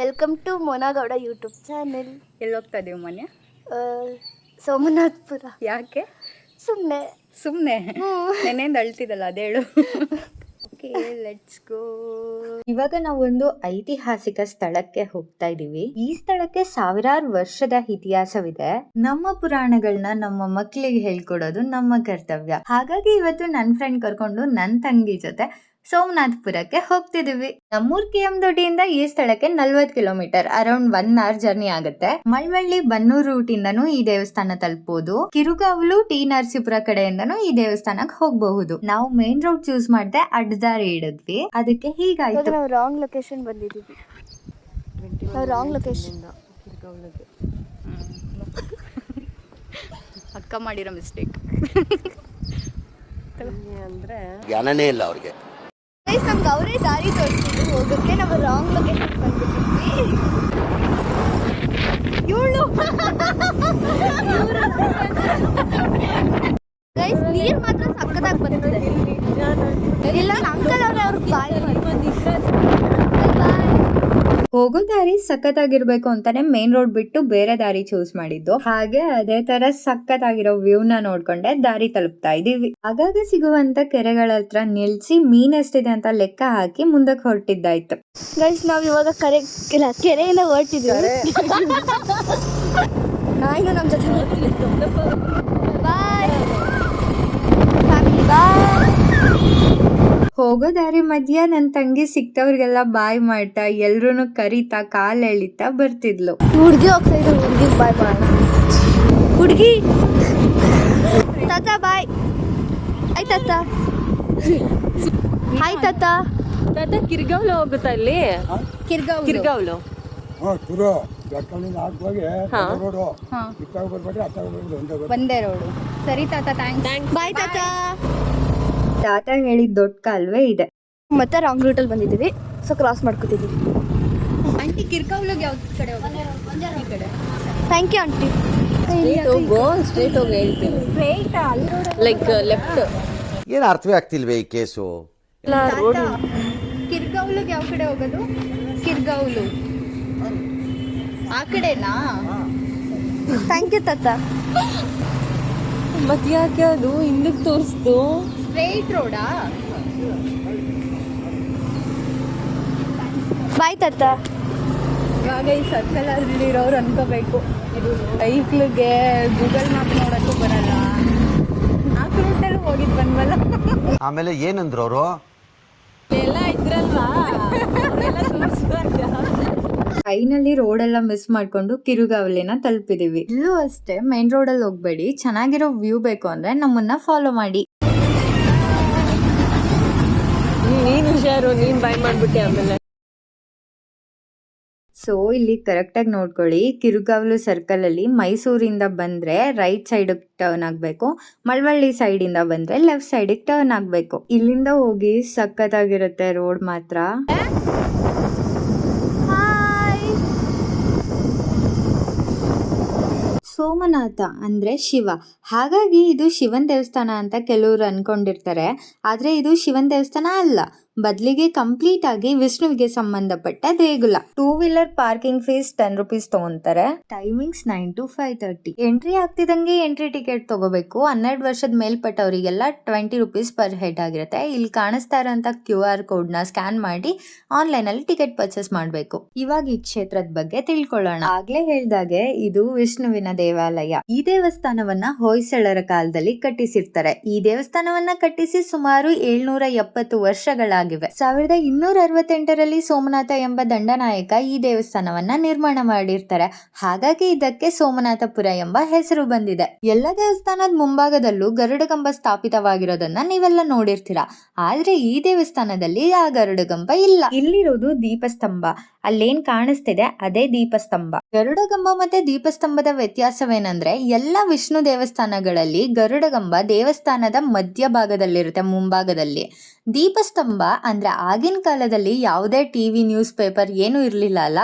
Welcome to ಮೋನಾಗೌಡ YouTube channel. ಎಲ್ಲಿ ಹೋಗ್ತಾ ಇದೀವಿ ಮನೆ? ಸೋಮನಾಥ್ಪುರ. ಯಾಕೆ? ಸುಮ್ಮನೆ ನೆನೆಯಿಂದ ಅಳ್ತಿದ್ದಲ್ಲ ಅದೇಳು. Okay, let's go. ಇವಾಗ ನಾವೊಂದು ಐತಿಹಾಸಿಕ ಸ್ಥಳಕ್ಕೆ ಹೋಗ್ತಾ ಇದೀವಿ. ಈ ಸ್ಥಳಕ್ಕೆ ಸಾವಿರಾರು ವರ್ಷದ ಇತಿಹಾಸವಿದೆ. ನಮ್ಮ ಪುರಾಣಗಳನ್ನ ನಮ್ಮ ಮಕ್ಕಳಿಗೆ ಹೇಳ್ಕೊಡೋದು ನಮ್ಮ ಕರ್ತವ್ಯ. ಹಾಗಾಗಿ ಇವತ್ತು ನನ್ನ ಫ್ರೆಂಡ್ ಕರ್ಕೊಂಡು ನನ್ನ ತಂಗಿ ಜೊತೆ ಸೋಮನಾಥ್ಪುರಕ್ಕೆ ಹೋಗ್ತಿದೀವಿ. ನಮ್ಮೂರ್ KM ದೊಡ್ಡಿಯಿಂದ ಈ ಸ್ಥಳಕ್ಕೆ 40 ಕಿಲೋಮೀಟರ್, ಅರೌಂಡ್ 1 hour ಜರ್ನಿ ಆಗುತ್ತೆ. ಮಳವಳ್ಳಿ ಬನ್ನೂರು ರೂಟ್ ಇಂದನೂ ಈ ದೇವಸ್ಥಾನ ತಲುಪಬಹುದು. ಕಿರುಗಾವಲು ಟಿ ನರಸೀಪುರ ಕಡೆಯಿಂದನೂ ಈ ದೇವಸ್ಥಾನಕ್ಕೆ ಹೋಗಬಹುದು. ನಾವು ಮೇನ್ ರೋಡ್ ಚೂಸ್ ಮಾಡದೆ ಅಡ್ಡದಾರಿ ಹಿಡಿದ್ವಿ, ಅದಕ್ಕೆ ಹೀಗಾಯ್ತು. ನಾವು ರಾಂಗ್ ಲೊಕೇಶನ್ ಬಂದಿದ್ದೀವಿ. ಅಕ್ಕ ಮಾಡಿರೋ ಮಿಸ್ಟೇಕ್ ಅಂದ್ರೆ ಜ್ಞಾನನೇ ಇಲ್ಲ ಅವ್ರಿಗೆ. ನಮ್ಗೆ ಅವರೇ ದಾರಿ ತೋರಿಸಿದ್ರು ಹೋಗೋಕ್ಕೆ. ನಾವು ರಾಂಗ್ ಲೊಕೇಶನ್ ಬಂದಿದ್ದೀವಿ. ಗೈಸ್, ನೀರು ಮಾತ್ರ ಸಕ್ಕದಾಗಿ ಬಂದಿದೆ. ಇಲ್ಲ ಅಂಕಲ್ ಅವ್ರು ಬಾಯ್ ಹೋಗೋ ದಾರಿ ಸಖತ್ತಾಗಿರ್ಬೇಕು ಅಂತಾನೆ ಮೇನ್ ರೋಡ್ ಬಿಟ್ಟು ಬೇರೆ ದಾರಿ ಚೂಸ್ ಮಾಡಿದ್ದು. ಹಾಗೆ ಅದೇ ತರ ಸಖತ್ತಾಗಿರೋ ವ್ಯೂನ ನೋಡ್ಕೊಂಡೆ ದಾರಿ ತಲುಪ್ತಾ ಇದೀವಿ. ಆಗಾಗ ಸಿಗುವಂತ ಕೆರೆಗಳ ಹತ್ರ ನಿಲ್ಸಿ ಮೀನ್ ಎಷ್ಟಿದೆ ಅಂತ ಲೆಕ್ಕ ಹಾಕಿ ಮುಂದಕ್ಕೆ ಹೊರಟಿದ್ದಾಯ್ತು. ಗೈಸ್, ನಾವ್ ಇವಾಗ ಕೆರೆಯಿಂದ ಹೊರಟಿದ್ದೀವಿ. ನಾನು ನಮ್ಮ ಜೊತೆ ಬಾಯ್ ಫ್ಯಾಮಿಲಿ ಬಾಯ್. ಹೋಗೋ ದಾರಿ ಮಧ್ಯ ನನ್ ತಂಗಿ ಸಿಕ್ತವ್ರಿಗೆಲ್ಲ ಬಾಯ್ ಮಾಡ್ತಾ ಎಲ್ರು ಕರಿತಾ ಕಾಲ್ ಎಳಿತಾ ಬರ್ತಿದ್ಲು. ಹುಡುಗಿ ಹೋಗ್ತಾ ಇದ್ರು, ಹುಡುಗಿ ಬಾಯ್ ಮಾಡೋಣ. ಹುಡುಗಿ ತಾತ ಬಾಯ್. ಆಯ್ ತಾತ. ಹಾಯ್ ತಾತ. ತಾತ ಕಿರ್ಗಾವ್ಲು ಹೋಗುತ್ತಾ ಇಲ್ಲಿ? ಕಿರ್ಗಾವ್ಲು ಒಂದೇ ರೋಡು. ಸರಿ ತಾತ, ಥ್ಯಾಂಕ್ಸ್. ಬಾಯ್ ತಾತ. ತಾತ ಹೇಳಿದ ದೊಡ್ಡ ಕಾಲುವೆ ಇದೆ. ಮತ್ತೆ ರಾಂಗ್ ರೂಟಲ್ಲಿ ಬಂದಿದ್ದೀವಿ, ಸೊ ಕ್ರಾಸ್ ಮಾಡ್ಕೊತಿದ್ದೀವಿ. ಆಂಟಿ, ಕಿರ್ಕಾವ್ಲಿಗೆ ಯಾವ ಕಡೆ ಹೋಗೋದು? ಈ ಕಡೆ. Thank you aunty. ಸ್ಟ್ರೇಟ್ ಹೋಗಿ ಹೇಳ್ತೀನಿ. Like left. ಏನು ಅರ್ಥವೇ ಆಗ್ತಿಲ್ವೇ ಈ ಕೇಸು? ಕಿರ್ಗಾವ್ಲಿಗೆ ಯಾವ ಕಡೆ ಹೋಗೋದು? ಕಿರ್ಗಾವ್ಲು ಆ ಕಡೆನಾ? ಥ್ಯಾಂಕ್ ಯು ತಾತ. ಮತ್ತೆ ಯಾಕೆ ಅದು ಹಿಂದಕ್ಕೆ ತೋರಿಸ್ತು? ಸ್ಟ್ರೈಟ್ ರೋಡಾ? ಬಾಯ್ ತಾತ. ಇವಾಗ ಈ ಸರ್ಕಲ್ ಅಲ್ಲಿರೋರು ಅನ್ಕೋಬೇಕು ಸೈಕ್ಲಿಗೆ ಗೂಗಲ್ ಮ್ಯಾಪ್ ನೋಡಕ್ಕೂ ಬರಲ್ಲ. ಆ ರೂಟಲ್ಲಿ ಹೋಗಿದ್ ಬಂದ್ವಲ್ಲ. ಆಮೇಲೆ ಏನಂದ್ರು ಅವರು? ಎಲ್ಲ ಇದ್ರಲ್ವಾ, ಫೈನಲಿ ರೋಡ್ ಎಲ್ಲ ಮಿಸ್ ಮಾಡ್ಕೊಂಡು ಕಿರುಗಾವಲಿನ ತಲುಪಿದೀವಿ. ಇಲ್ಲೂ ಅಷ್ಟೇ, ಮೇನ್ ರೋಡ್ ಅಲ್ಲಿ ಹೋಗ್ಬೇಡಿ. ಚೆನ್ನಾಗಿರೋ ವ್ಯೂ ಬೇಕು ಅಂದ್ರೆ ನಮ್ಮನ್ನ ಫಾಲೋ ಮಾಡಿ. ನೀನ್ ಹುಷಾರು, ನೀನ್ ಬಾಯ್ ಮಾಡ್ಬಿಟ್ಟೆ ಆಮೇಲೆ. ಸೊ ಇಲ್ಲಿ ಕರೆಕ್ಟಾಗಿ ನೋಡ್ಕೊಳ್ಳಿ. ಕಿರುಗಾವಲು ಸರ್ಕಲ್ ಅಲ್ಲಿ ಮೈಸೂರಿಂದ ಬಂದ್ರೆ ರೈಟ್ ಸೈಡ್ ಟರ್ನ್ ಆಗ್ಬೇಕು, ಮಳವಳ್ಳಿ ಸೈಡ್ ಇಂದ ಬಂದ್ರೆ ಲೆಫ್ಟ್ ಸೈಡ್ ಟರ್ನ್ ಆಗ್ಬೇಕು. ಇಲ್ಲಿಂದ ಹೋಗಿ ಸಖತ್ತಾಗಿರುತ್ತೆ ರೋಡ್ ಮಾತ್ರ. ಸೋಮನಾಥ ಅಂದ್ರೆ ಶಿವ, ಹಾಗಾಗಿ ಇದು ಶಿವನ್ ದೇವಸ್ಥಾನ ಅಂತ ಕೆಲವರು ಅನ್ಕೊಂಡಿರ್ತಾರೆ. ಆದ್ರೆ ಇದು ಶಿವನ್ ದೇವಸ್ಥಾನ ಅಲ್ಲ, ಬದಲಿಗೆ ಕಂಪ್ಲೀಟ್ ಆಗಿ ವಿಷ್ಣುವಿಗೆ ಸಂಬಂಧಪಟ್ಟ ದೇಗುಲ. 2 wheeler ಪಾರ್ಕಿಂಗ್ ಫೀಸ್ 10 rupees ತಗೊಂತಾರೆ. Timings 9 to 5:30. ಎಂಟ್ರಿ ಆಗ್ತಿದಂಗೆ ಎಂಟ್ರಿ ಟಿಕೆಟ್ ತಗೋಬೇಕು. 12 ವರ್ಷದ ಮೇಲ್ಪಟ್ಟವರಿಗೆಲ್ಲ 20 rupees ಪರ್ ಹೆಡ್ ಆಗಿರುತ್ತೆ. ಇಲ್ಲಿ ಕಾಣಿಸ್ತಾ ಇರೋಂತ QR ಕೋಡ್ ನ ಸ್ಕ್ಯಾನ್ ಮಾಡಿ ಆನ್ಲೈನ್ ಅಲ್ಲಿ ಟಿಕೆಟ್ ಪರ್ಚೇಸ್ ಮಾಡಬೇಕು. ಇವಾಗ ಈ ಕ್ಷೇತ್ರದ ಬಗ್ಗೆ ತಿಳ್ಕೊಳ್ಳೋಣ. ಆಗ್ಲೇ ಹೇಳ್ದಾಗೆ ಇದು ವಿಷ್ಣುವಿನ ದೇವಾಲಯ. ಈ ದೇವಸ್ಥಾನವನ್ನ ಹೊಯ್ಸಳರ ಕಾಲದಲ್ಲಿ ಕಟ್ಟಿಸಿರ್ತಾರೆ. ಈ ದೇವಸ್ಥಾನವನ್ನ ಕಟ್ಟಿಸಿ ಸುಮಾರು 770 ವರ್ಷಗಳಾಗಿವೆ. 1268ರಲ್ಲಿ ಸೋಮನಾಥ ಎಂಬ ದಂಡನಾಯಕ ಈ ದೇವಸ್ಥಾನವನ್ನ ನಿರ್ಮಾಣ ಮಾಡಿರ್ತಾರೆ. ಹಾಗಾಗಿ ಇದಕ್ಕೆ ಸೋಮನಾಥಪುರ ಎಂಬ ಹೆಸರು ಬಂದಿದೆ. ಎಲ್ಲ ದೇವಸ್ಥಾನದ ಮುಂಭಾಗದಲ್ಲೂ ಗರುಡಗಂಬ ಸ್ಥಾಪಿತವಾಗಿರೋದನ್ನ ನೀವೆಲ್ಲ ನೋಡಿರ್ತೀರಾ. ಆದ್ರೆ ಈ ದೇವಸ್ಥಾನದಲ್ಲಿ ಆ ಗರುಡಗಂಬ ಇಲ್ಲ. ಇಲ್ಲಿರೋದು ದೀಪಸ್ತಂಭ. ಅಲ್ಲೇನ್ ಕಾಣಿಸ್ತಿದೆ ಅದೇ ದೀಪಸ್ತಂಭ. ಗರುಡಗಂಬ ಮತ್ತೆ ದೀಪಸ್ತಂಭದ ವ್ಯತ್ಯಾಸವೇನಂದ್ರೆ, ಎಲ್ಲ ವಿಷ್ಣು ದೇವಸ್ಥಾನಗಳಲ್ಲಿ ಗರುಡಗಂಬ ದೇವಸ್ಥಾನದ ಮಧ್ಯ ಭಾಗದಲ್ಲಿರುತ್ತೆ, ಮುಂಭಾಗದಲ್ಲಿ. ದೀಪಸ್ತಂಭ ಅಂದ್ರೆ ಆಗಿನ ಕಾಲದಲ್ಲಿ ಯಾವುದೇ TV, ನ್ಯೂಸ್ ಪೇಪರ್ ಏನು ಇರ್ಲಿಲ್ಲ ಅಲ್ಲ,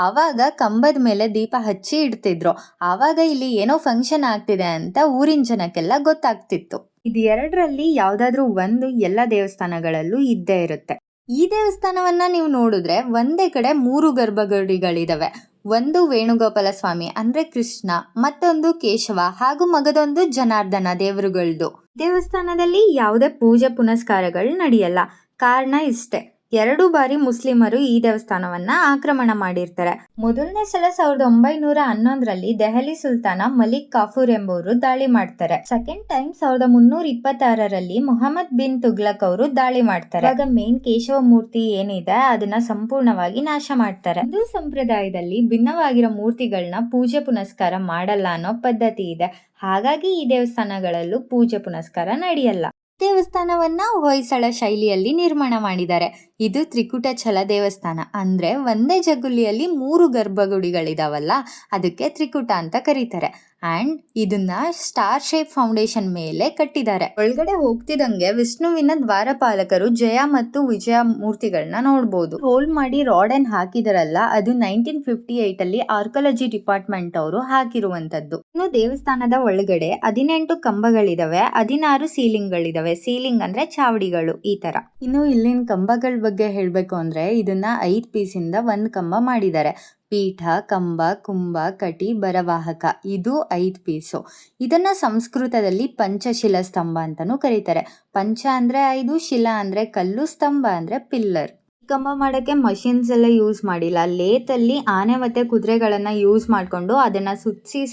ಆವಾಗ ಕಂಬದ ಮೇಲೆ ದೀಪ ಹಚ್ಚಿ ಇಡ್ತಿದ್ರು. ಆವಾಗ ಇಲ್ಲಿ ಏನೋ ಫಂಕ್ಷನ್ ಆಗ್ತಿದೆ ಅಂತ ಊರಿನ ಜನಕ್ಕೆಲ್ಲ ಗೊತ್ತಾಗ್ತಿತ್ತು. ಇದು ಎರಡರಲ್ಲಿ ಯಾವ್ದಾದ್ರು ಒಂದು ಎಲ್ಲ ದೇವಸ್ಥಾನಗಳಲ್ಲೂ ಇದ್ದೇ ಇರುತ್ತೆ. ಈ ದೇವಸ್ಥಾನವನ್ನ ನೀವು ನೋಡಿದ್ರೆ ಒಂದೇ ಕಡೆ 3 ಗರ್ಭಗುಡಿಗಳಿದಾವೆ. ಒಂದು ವೇಣುಗೋಪಾಲ ಸ್ವಾಮಿ ಅಂದ್ರೆ ಕೃಷ್ಣ, ಮತ್ತೊಂದು ಕೇಶವ ಹಾಗೂ ಮಗದೊಂದು ಜನಾರ್ದನ ದೇವರುಗಳದ್ದು. ದೇವಸ್ಥಾನದಲ್ಲಿ ಯಾವುದೇ ಪೂಜೆ ಪುನಸ್ಕಾರಗಳು ನಡೆಯಲ್ಲ. ಕಾರಣ ಇಷ್ಟೇ, 2 ಬಾರಿ ಮುಸ್ಲಿಮರು ಈ ದೇವಸ್ಥಾನವನ್ನ ಆಕ್ರಮಣ ಮಾಡಿರ್ತಾರೆ. ಮೊದಲನೇ ಸಲ 1911ರಲ್ಲಿ ದೆಹಲಿ ಸುಲ್ತಾನ ಮಲಿಕ್ ಕಾಫೂರ್ ಎಂಬುವರು ದಾಳಿ ಮಾಡ್ತಾರೆ. ಸೆಕೆಂಡ್ ಟೈಮ್ 1326ರಲ್ಲಿ ಮೊಹಮ್ಮದ್ ಬಿನ್ ತುಗ್ಲಕ್ ಅವರು ದಾಳಿ ಮಾಡ್ತಾರೆ. ಆಗ ಮೇನ್ ಕೇಶವ ಮೂರ್ತಿ ಏನಿದೆ ಅದನ್ನ ಸಂಪೂರ್ಣವಾಗಿ ನಾಶ ಮಾಡ್ತಾರೆ. ಹಿಂದೂ ಸಂಪ್ರದಾಯದಲ್ಲಿ ಭಿನ್ನವಾಗಿರೋ ಮೂರ್ತಿಗಳನ್ನ ಪೂಜೆ ಪುನಸ್ಕಾರ ಮಾಡಲ್ಲ ಅನ್ನೋ ಪದ್ಧತಿ ಇದೆ. ಹಾಗಾಗಿ ಈ ದೇವಸ್ಥಾನಗಳಲ್ಲೂ ಪೂಜೆ ಪುನಸ್ಕಾರ ನಡೆಯಲ್ಲ. ದೇವಸ್ಥಾನವನ್ನ ಹೊಯ್ಸಳ ಶೈಲಿಯಲ್ಲಿ ನಿರ್ಮಾಣ ಮಾಡಿದ್ದಾರೆ. ಇದು ತ್ರಿಕುಟಚಲ ದೇವಸ್ಥಾನ, ಅಂದ್ರೆ ಒಂದೇ ಜಗುಲಿಯಲ್ಲಿ 3 ಗರ್ಭಗುಡಿಗಳಿದಾವಲ್ಲ, ಅದಕ್ಕೆ ತ್ರಿಕುಟ ಅಂತ ಕರೀತಾರೆ. ಅಂಡ್ ಇದನ್ನ ಸ್ಟಾರ್ ಶೇಪ್ ಫೌಂಡೇಶನ್ ಮೇಲೆ ಕಟ್ಟಿದ್ದಾರೆ. ಒಳಗಡೆ ಹೋಗ್ತಿದಂಗೆ ವಿಷ್ಣುವಿನ ದ್ವಾರಪಾಲಕರು ಜಯ ಮತ್ತು ವಿಜಯ ಮೂರ್ತಿಗಳನ್ನ ನೋಡ್ಬೋದು. ಹೋಲ್ ಮಾಡಿ ರಾಡ್ ಅನ್ನು ಹಾಕಿದಾರಲ್ಲ, ಅದು 1958 ಅಲ್ಲಿ ಆರ್ಕಿಯಾಲಜಿ ಡಿಪಾರ್ಟ್ಮೆಂಟ್ ಅವರು ಹಾಕಿರುವಂತದ್ದು. ಇನ್ನು ದೇವಸ್ಥಾನದ ಒಳಗಡೆ 18 ಕಂಬಗಳಿದಾವೆ, 16 ಸೀಲಿಂಗ್ಗಳಿದಾವೆ. ಸೀಲಿಂಗ್ ಅಂದ್ರೆ ಚಾವಡಿಗಳು ಈ ತರ. ಇನ್ನು ಇಲ್ಲಿನ ಕಂಬಗಳ ಬಗ್ಗೆ ಹೇಳ್ಬೇಕು ಅಂದ್ರೆ ಇದನ್ನ 5 ಪೀಸಿಂದ 1 ಕಂಬ ಮಾಡಿದ್ದಾರೆ. ಪೀಠ, ಕಂಬ, ಕುಂಭ, ಕಟಿ, ಬರವಾಹಕ ಇದು 5 ಪೀಸು. ಇದನ್ನ ಸಂಸ್ಕೃತದಲ್ಲಿ ಪಂಚಶಿಲ ಸ್ತಂಭ ಅಂತಾನೂ ಕರೀತಾರೆ. ಪಂಚ ಅಂದ್ರೆ 5, ಶಿಲಾ ಅಂದ್ರೆ ಕಲ್ಲು, ಸ್ತಂಭ ಅಂದ್ರೆ ಪಿಲ್ಲರ್. ಕಂಬ ಮಾಡಕ್ಕೆ ಮಷಿನ್ಸ್ ಎಲ್ಲ ಯೂಸ್ ಮಾಡಿಲ್ಲ. ಲೇತಲ್ಲಿ ಆನೆ ಮತ್ತೆ ಕುದುರೆಗಳನ್ನ ಯೂಸ್ ಮಾಡ್ಕೊಂಡು ಅದನ್ನ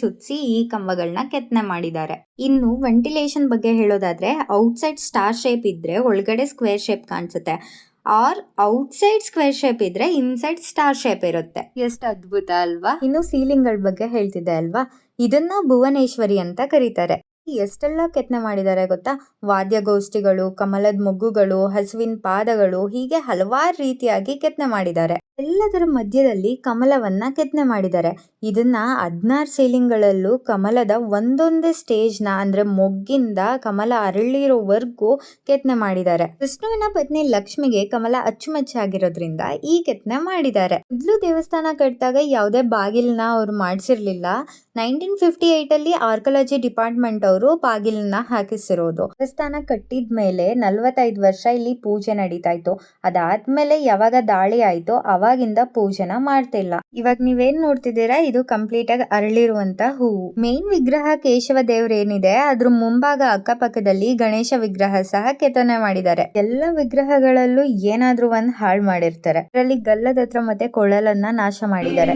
ಸುತ್ಸಿ ಈ ಕಂಬಗಳನ್ನ ಕೆತ್ತನೆ ಮಾಡಿದ್ದಾರೆ. ಇನ್ನು ವೆಂಟಿಲೇಷನ್ ಬಗ್ಗೆ ಹೇಳೋದಾದ್ರೆ ಔಟ್ಸೈಡ್ ಸ್ಟಾರ್ ಶೇಪ್ ಇದ್ರೆ ಒಳಗಡೆ ಸ್ಕ್ವೇರ್ ಶೇಪ್ ಕಾಣಿಸುತ್ತೆ. ಆರ್ ಔಟ್ಸೈಡ್ ಸ್ಕ್ವೇರ್ ಶೇಪ್ ಇದ್ರೆ ಇನ್ಸೈಡ್ ಸ್ಟಾರ್ ಶೇಪ್ ಇರುತ್ತೆ. ಎಷ್ಟು ಅದ್ಭುತ ಅಲ್ವಾ? ಇನ್ನು ಸೀಲಿಂಗ್ ಗಳ ಬಗ್ಗೆ ಹೇಳ್ತಿದ್ದೆ ಅಲ್ವಾ, ಇದನ್ನ ಭುವನೇಶ್ವರಿ ಅಂತ ಕರೀತಾರೆ. ಎಷ್ಟೆಲ್ಲ ಕೆತ್ತನೆ ಮಾಡಿದ್ದಾರೆ ಗೊತ್ತಾ? ವಾದ್ಯಗೋಷ್ಠಿಗಳು, ಕಮಲದ ಮೊಗ್ಗುಗಳು, ಹಸುವಿನ ಪಾದಗಳು, ಹೀಗೆ ಹಲವಾರು ರೀತಿಯಾಗಿ ಕೆತ್ತನೆ ಮಾಡಿದ್ದಾರೆ. ಎಲ್ಲದರ ಮಧ್ಯದಲ್ಲಿ ಕಮಲವನ್ನ ಕೆತ್ತನೆ ಮಾಡಿದ್ದಾರೆ. ಇದನ್ನ 16 ಸೀಲಿಂಗ್ಗಳಲ್ಲೂ ಕಮಲದ ಒಂದೊಂದೇ ಸ್ಟೇಜ್ ನ ಅಂದ್ರೆ ಮೊಗ್ಗಿಂದ ಕಮಲ ಅರಳಿರೋವರೆಗೂ ಕೆತ್ತನೆ ಮಾಡಿದ್ದಾರೆ. ವಿಷ್ಣುವಿನ ಪತ್ನಿ ಲಕ್ಷ್ಮಿಗೆ ಕಮಲ ಅಚ್ಚುಮೆಚ್ಚಾಗಿರೋದ್ರಿಂದ ಈ ಕೆತ್ತನೆ ಮಾಡಿದ್ದಾರೆ. ಮೊದಲು ದೇವಸ್ಥಾನ ಕಟ್ಟಿದಾಗ ಯಾವುದೇ ಬಾಗಿಲನ್ನ ಅವ್ರು ಮಾಡಿಸಿರ್ಲಿಲ್ಲ. 1958 ಅಲ್ಲಿ ಆರ್ಕಿಯಾಲಜಿ ಡಿಪಾರ್ಟ್ಮೆಂಟ್ ಅವರು ಬಾಗಿಲನ್ನ ಹಾಕಿಸಿರೋದು. ದೇವಸ್ಥಾನ ಕಟ್ಟಿದ್ಮೇಲೆ 45 ವರ್ಷ ಇಲ್ಲಿ ಪೂಜೆ ನಡೀತಾ ಇತ್ತು. ಅದಾದ್ಮೇಲೆ ಯಾವಾಗ ದಾಳಿ ಆಯ್ತೋ ಅವಾಗಿಂದ ಪೂಜೆನ ಮಾಡ್ತಿಲ್ಲ. ಇವಾಗ ನೀವೇನ್ ನೋಡ್ತಿದ್ದೀರಾ, ಇದು ಕಂಪ್ಲೀಟ್ ಆಗಿ ಅರಳಿರುವಂತ ಹೂವು. ಮೇನ್ ವಿಗ್ರಹ ಕೇಶವ ದೇವ್ರ ಏನಿದೆ ಅದ್ರ ಮುಂಭಾಗ ಅಕ್ಕಪಕ್ಕದಲ್ಲಿ ಗಣೇಶ ವಿಗ್ರಹ ಸಹ ಕೆತ್ತನೆ ಮಾಡಿದ್ದಾರೆ. ಎಲ್ಲ ವಿಗ್ರಹಗಳಲ್ಲೂ ಏನಾದ್ರೂ ಒಂದ್ ಹಾಳು ಮಾಡಿರ್ತಾರೆ. ಅದರಲ್ಲಿ ಗಲ್ಲದ ಹತ್ರ ಮತ್ತೆ ಕೊಳಲನ್ನ ನಾಶ ಮಾಡಿದ್ದಾರೆ.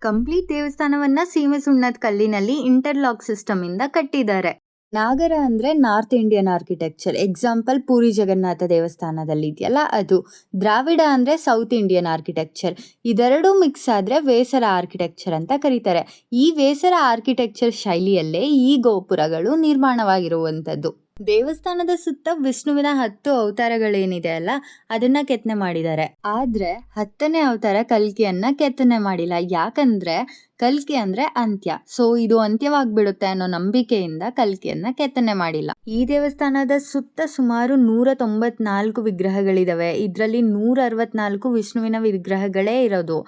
ಕಂಪ್ಲೀಟ್ ದೇವಸ್ಥಾನವನ್ನ ಸೀಮೆ ಸುಣ್ಣದ ಕಲ್ಲಿನಲ್ಲಿ ಇಂಟರ್ಲಾಕ್ ಸಿಸ್ಟಮ್ ಇಂದ ಕಟ್ಟಿದ್ದಾರೆ. ನಾಗರ ಅಂದ್ರೆ north Indian architecture. Example Puri Jagannath ದೇವಸ್ಥಾನದಲ್ಲಿ ಇದೆಯಲ್ಲ ಅದು. ದ್ರಾವಿಡ ಅಂದ್ರೆ ಸೌತ್ ಇಂಡಿಯನ್ ಆರ್ಕಿಟೆಕ್ಚರ್. ಇದೆರಡು ಮಿಕ್ಸ್ ಆದ್ರೆ ವೇಸರ ಆರ್ಕಿಟೆಕ್ಚರ್ ಅಂತ ಕರೀತಾರೆ. ಈ ವೇಸರ ಆರ್ಕಿಟೆಕ್ಚರ್ ಶೈಲಿಯಲ್ಲೇ ಈ ಗೋಪುರಗಳು ನಿರ್ಮಾಣವಾಗಿರುವಂತದ್ದು. ದೇವಸ್ಥಾನದ ಸುತ್ತ ವಿಷ್ಣುವಿನ 10 ಅವತಾರಗಳೇನಿದೆ ಅಲ್ಲ ಅದನ್ನ ಕೆತ್ತನೆ ಮಾಡಿದ್ದಾರೆ. ಆದ್ರೆ 10ನೇ ಅವತಾರ ಕಲ್ಕಿಯನ್ನ ಕೆತ್ತನೆ ಮಾಡಿಲ್ಲ. ಯಾಕಂದ್ರೆ ಕಲ್ಕಿ ಅಂದ್ರೆ ಅಂತ್ಯ. ಸೊ ಇದು ಅಂತ್ಯವಾಗ್ಬಿಡುತ್ತೆ ಅನ್ನೋ ನಂಬಿಕೆಯಿಂದ ಕಲ್ಕಿಯನ್ನ ಕೆತ್ತನೆ ಮಾಡಿಲ್ಲ. ಈ ದೇವಸ್ಥಾನದ ಸುತ್ತ ಸುಮಾರು 194 ವಿಗ್ರಹಗಳಿದಾವೆ. ಇದ್ರಲ್ಲಿ 164 ವಿಷ್ಣುವಿನ ವಿಗ್ರಹಗಳೇ ಇರೋದು.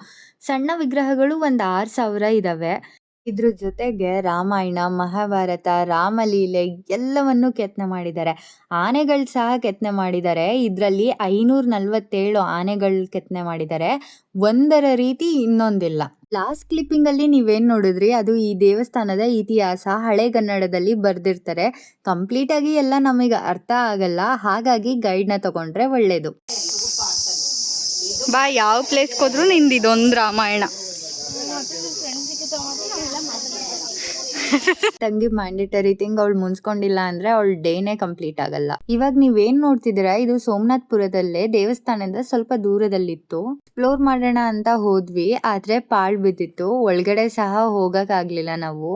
ಸಣ್ಣ ವಿಗ್ರಹಗಳು 6000 ಇದಾವೆ. ಇದ್ರ ಜೊತೆಗೆ ರಾಮಾಯಣ, ಮಹಾಭಾರತ, ರಾಮಲೀಲೆ ಎಲ್ಲವನ್ನು ಕೆತ್ತನೆ ಮಾಡಿದ್ದಾರೆ. ಆನೆಗಳು ಸಹ ಕೆತ್ತನೆ ಮಾಡಿದ್ದಾರೆ. ಇದರಲ್ಲಿ 547 ಆನೆಗಳು ಕೆತ್ತನೆ ಮಾಡಿದ್ದಾರೆ. ಒಂದರ ರೀತಿ ಇನ್ನೊಂದಿಲ್ಲ. ಲಾಸ್ಟ್ ಕ್ಲಿಪ್ಪಿಂಗ್ ಅಲ್ಲಿ ನೀವೇನ್ ನೋಡಿದ್ರಿ ಅದು ಈ ದೇವಸ್ಥಾನದ ಇತಿಹಾಸ ಹಳೆಗನ್ನಡದಲ್ಲಿ ಬರ್ದಿರ್ತಾರೆ. ಕಂಪ್ಲೀಟ್ ಆಗಿ ಎಲ್ಲ ನಮಗೆ ಅರ್ಥ ಆಗಲ್ಲ, ಹಾಗಾಗಿ ಗೈಡ್ನ ತಗೊಂಡ್ರೆ ಒಳ್ಳೇದು. ಬಾ, ಯಾವ ಪ್ಲೇಸ್ಗೆ ಹೋದ್ರು ನಿಂದಿದೊಂದು ರಾಮಾಯಣ. ತಂಗಿ ಮ್ಯಾಂಡೇಟರಿ ಥಿಂಗ್ ಅವಳು ಮುನ್ಸ್ಕೊಂಡಿಲ್ಲ ಅಂದ್ರೆ ಅವಳ ಡೇನೇ ಕಂಪ್ಲೀಟ್ ಆಗಲ್ಲ. ಇವಾಗ ನೀವೇನ್ ನೋಡ್ತಿದ್ದೀರಾ ಇದು ಸೋಮನಾಥ್ಪುರದಲ್ಲೇ ದೇವಸ್ಥಾನದಿಂದ ಸ್ವಲ್ಪ ದೂರದಲ್ಲಿತ್ತು. ಎಕ್ಸ್ಪ್ಲೋರ್ ಮಾಡೋಣ ಅಂತ ಹೋದ್ವಿ, ಆದ್ರೆ ಪಾಳ್ ಬಿದ್ದಿತ್ತು. ಒಳಗಡೆ ಸಹ ಹೋಗಕ್ ಆಗ್ಲಿಲ್ಲ ನಾವು.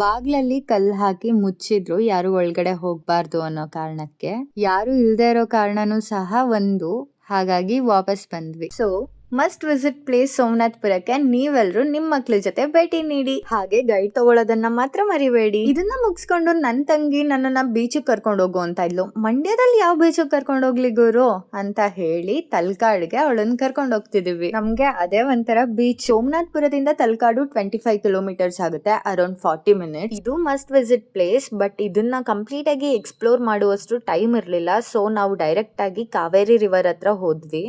ಬಾಗ್ಲಲ್ಲಿ ಕಲ್ಲು ಹಾಕಿ ಮುಚ್ಚಿದ್ರು, ಯಾರು ಒಳಗಡೆ ಹೋಗ್ಬಾರ್ದು ಅನ್ನೋ ಕಾರಣಕ್ಕೆ. ಯಾರು ಇಲ್ದೇ ಇರೋ ಕಾರಣನೂ ಸಹ ಒಂದು, ಹಾಗಾಗಿ ವಾಪಸ್ ಬಂದ್ವಿ. ಸೊ ಮಸ್ಟ್ ವಿಸಿಟ್ ಪ್ಲೇಸ್ ಸೋಮನಾಥ್ಪುರಕ್ಕೆ ನೀವೆಲ್ಲರೂ ನಿಮ್ಮ ಮಕ್ಳ ಜೊತೆ ಭೇಟಿ ನೀಡಿ. ಹಾಗೆ ಗೈಡ್ ತಗೊಳ್ಳೋದನ್ನ ಮಾತ್ರ ಮರಿಬೇಡಿ. ಇದನ್ನ ಮುಗಿಸ್ಕೊಂಡು ನನ್ ತಂಗಿ ನನ್ನನ್ನ ಬೀಚಿಗೆ ಕರ್ಕೊಂಡು ಹೋಗು ಅಂತ ಇದ್ಲು. ಮಂಡ್ಯದಲ್ಲಿ ಯಾವ ಬೀಚಿಗೆ ಕರ್ಕೊಂಡು ಹೋಗ್ಲಿ ಗುರು ಅಂತ ಹೇಳಿ ತಲಕಾಡ್ಗೆ ಅವಳನ್ನ ಕರ್ಕೊಂಡು ಹೋಗ್ತಿದೀವಿ. ನಮ್ಗೆ ಅದೇ ಒಂಥರ ಬೀಚ್. ಸೋಮನಾಥ್ಪುರದಿಂದ ತಲಕಾಡು 25 ಕಿಲೋಮೀಟರ್ಸ್ ಆಗುತ್ತೆ, ಅರೌಂಡ್ 40 ಮಿನಿಟ್ಸ್. ಇದು ಮಸ್ಟ್ ವಿಸಿಟ್ ಪ್ಲೇಸ್, ಬಟ್ ಇದನ್ನ ಕಂಪ್ಲೀಟ್ ಆಗಿ ಎಕ್ಸ್ಪ್ಲೋರ್ ಮಾಡುವಷ್ಟು ಟೈಮ್ ಇರ್ಲಿಲ್ಲ. ಸೊ ನಾವು ಡೈರೆಕ್ಟ್ ಆಗಿ ಕಾವೇರಿ ರಿವರ್ ಹತ್ರ ಹೋದ್ವಿ.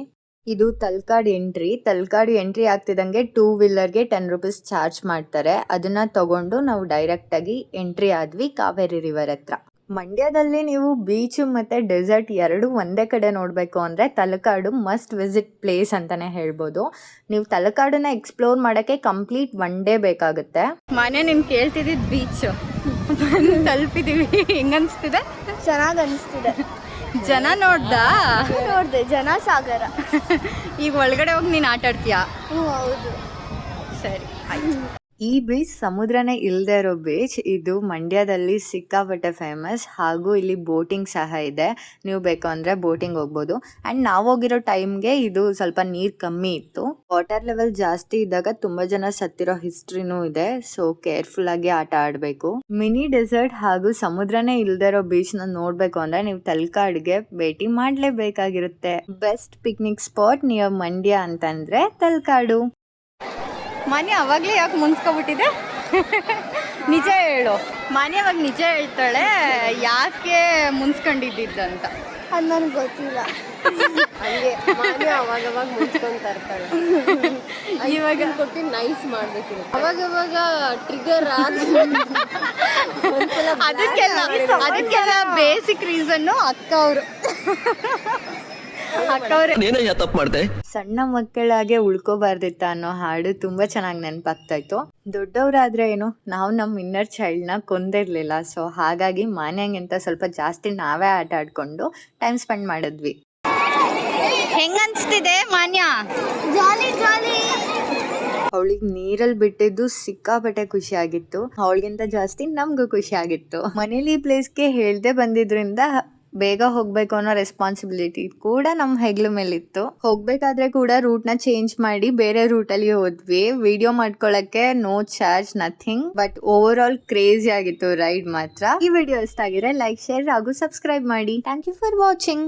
ಇದು ತಲಕಾಡು ಎಂಟ್ರಿ ಆಗ್ತಿದಂಗೆ 2 ವೀಲರ್ಗೆ 10 ರೂಪೀಸ್ ಚಾರ್ಜ್ ಮಾಡ್ತಾರೆ. ಅದನ್ನ ತಗೊಂಡು ನಾವು ಡೈರೆಕ್ಟ್ ಆಗಿ ಎಂಟ್ರಿ ಆದ್ವಿ ಕಾವೇರಿ ರಿವರ್ ಹತ್ರ. ಮಂಡ್ಯದಲ್ಲಿ ನೀವು ಬೀಚ್ ಮತ್ತೆ ಡೆಸರ್ಟ್ ಎರಡು ಒಂದೇ ಕಡೆ ನೋಡ್ಬೇಕು ಅಂದ್ರೆ ತಲಕಾಡು ಮಸ್ಟ್ ವಿಸಿಟ್ ಪ್ಲೇಸ್ ಅಂತಾನೆ ಹೇಳ್ಬೋದು. ನೀವು ತಲಕಾಡನ್ನ ಎಕ್ಸ್ಪ್ಲೋರ್ ಮಾಡಕ್ಕೆ ಕಂಪ್ಲೀಟ್ 1 ಡೇ ಬೇಕಾಗುತ್ತೆ. ಮನೆ ನಿನ್ ಕೇಳ್ತಿದ್ದಿದ್ ಬೀಚ್ ತಲುಪಿದೀವಿ. ಹೆಂಗನ್ಸ್ತಿದೆ? ಚೆನ್ನಾಗಿ ಅನಿಸ್ತಿದೆ. ಜನ ನೋಡ್ದೆ ಜನ ಸಾಗರ. ಈಗ ಒಳಗಡೆ ಹೋಗಿ ನೀನ್ ಆಟ ಆಡ್ತೀಯಾ? ಹೌದು. ಸರಿ ಆಯ್ತು. ಈ ಬೀಚ್ ಸಮುದ್ರನೇ ಇಲ್ಲದೆ ಇರೋ ಬೀಚ್. ಇದು ಮಂಡ್ಯದಲ್ಲಿ ಸಿಕ್ಕಾಪಟ್ಟೆ ಫೇಮಸ್. ಹಾಗೂ ಇಲ್ಲಿ ಬೋಟಿಂಗ್ ಸಹ ಇದೆ. ನೀವು ಬೇಕು ಅಂದರೆ ಬೋಟಿಂಗ್ ಹೋಗ್ಬೋದು. ಆ್ಯಂಡ್ ನಾವು ಹೋಗಿರೋ ಟೈಮ್ಗೆ ಇದು ಸ್ವಲ್ಪ ನೀರು ಕಮ್ಮಿ ಇತ್ತು. ವಾಟರ್ ಲೆವೆಲ್ ಜಾಸ್ತಿ ಇದ್ದಾಗ ತುಂಬ ಜನ ಸತ್ತಿರೋ ಹಿಸ್ಟ್ರಿನೂ ಇದೆ. ಸೊ ಕೇರ್ಫುಲ್ ಆಗಿ ಆಟ ಆಡಬೇಕು. ಮಿನಿ ಡೆಸರ್ಟ್ ಹಾಗೂ ಸಮುದ್ರನೇ ಇಲ್ಲದೆ ಇರೋ ಬೀಚ್ನ ನೋಡಬೇಕು ಅಂದರೆ ನೀವು ತಲಕಾಡ್ಗೆ ಭೇಟಿ ಮಾಡಲೇಬೇಕಾಗಿರುತ್ತೆ. Best picnic spot near Mandya ಅಂತಂದರೆ ತಲಕಾಡು. ಮನೆ ಅವಾಗಲೇ ಯಾಕೆ ಮುನ್ಸ್ಕೊಬಿಟ್ಟಿದೆ? ನಿಜ ಹೇಳು. ಮನೆ ಅವಾಗ ನಿಜ ಹೇಳ್ತಾಳೆ, ಯಾಕೆ ಮುನ್ಸ್ಕೊಂಡಿದ್ದಂತ. ಅದು ನನಗೆ ಗೊತ್ತಿಲ್ಲ. ಹಂಗೆ ಮಾನ್ಯ ಅವಾಗವಾಗ ಮುಚ್ಕೊಂತ ಇರ್ತಾಳೆ. ಇವಾಗ ಕೊಟ್ಟು ನೈಸ್ ಮಾಡ್ಬೇಕಿರುತ್ತೆ. ಅವಾಗವಾಗ ಟ್ರಿಗರ್ ಅದಕ್ಕೆಲ್ಲ ಬೇಸಿಕ್ ರೀಸನ್ನು ಅಕ್ಕವ್ರು. ತಪ್ಪು ಮಾಡ್ದೆ. ಸಣ್ಣ ಮಕ್ಕಳಾಗೆ ಉಳ್ಕೋಬಾರ್ದಿತ್ತ ಅನ್ನೋ ಹಾಡು ತುಂಬಾ ಚೆನ್ನಾಗಿ ನೆನಪಾಗ್ತಾ ಇತ್ತು. ದೊಡ್ಡವರಾದ್ರೆ ಏನು, ನಾವು ನಮ್ಮ ಇನ್ನರ್ ಚೈಲ್ಡ್ನ ಕೊಂದಿರ್ಲಿಲ್ಲ. ಸೊ ಹಾಗಾಗಿ ಮಾನ್ಯಂಗಿಂತ ಸ್ವಲ್ಪ ಜಾಸ್ತಿ ನಾವೇ ಆಟ ಆಡ್ಕೊಂಡು ಟೈಮ್ ಸ್ಪೆಂಡ್ ಮಾಡಿದ್ವಿ. ಹೆಂಗನ್ಸ್ತಿದೆ ಮಾನ್ಯ? ಜಾಲಿ ಜಾಲಿ. ಅವಳಿಗೆ ನೀರಲ್ಲಿ ಬಿಟ್ಟಿದ್ದು ಸಿಕ್ಕಾಪಟ್ಟೆ ಖುಷಿ ಆಗಿತ್ತು. ಅವಳಿಗಿಂತ ಜಾಸ್ತಿ ನಮ್ಗೂ ಖುಷಿ ಆಗಿತ್ತು. ಮನೇಲಿ ಈ ಪ್ಲೇಸ್ಗೆ ಹೇಳ್ದೆ ಬಂದಿದ್ರಿಂದ ಬೇಗ ಹೋಗ್ಬೇಕು ಅನ್ನೋ ರೆಸ್ಪಾನ್ಸಿಬಿಲಿಟಿ ಕೂಡ ನಮ್ಮ ಹೆಗ್ಲ ಮೇಲಿತ್ತು. ಹೋಗ್ಬೇಕಾದ್ರೆ ಕೂಡ ರೂಟ್ನ ಚೇಂಜ್ ಮಾಡಿ ಬೇರೆ ರೂಟಲ್ಲಿ ಹೋದ್ವಿ. ವಿಡಿಯೋ ಮಾಡ್ಕೊಳಕ್ಕೆ no charge, nothing. But overall crazy ಆಗಿತ್ತು ರೈಡ್ ಮಾತ್ರ. ಈ ವಿಡಿಯೋ ಇಷ್ಟ ಆಗಿದ್ರೆ ಲೈಕ್, ಶೇರ್ ಹಾಗೂ ಸಬ್ಸ್ಕ್ರೈಬ್ ಮಾಡಿ. Thank you for watching.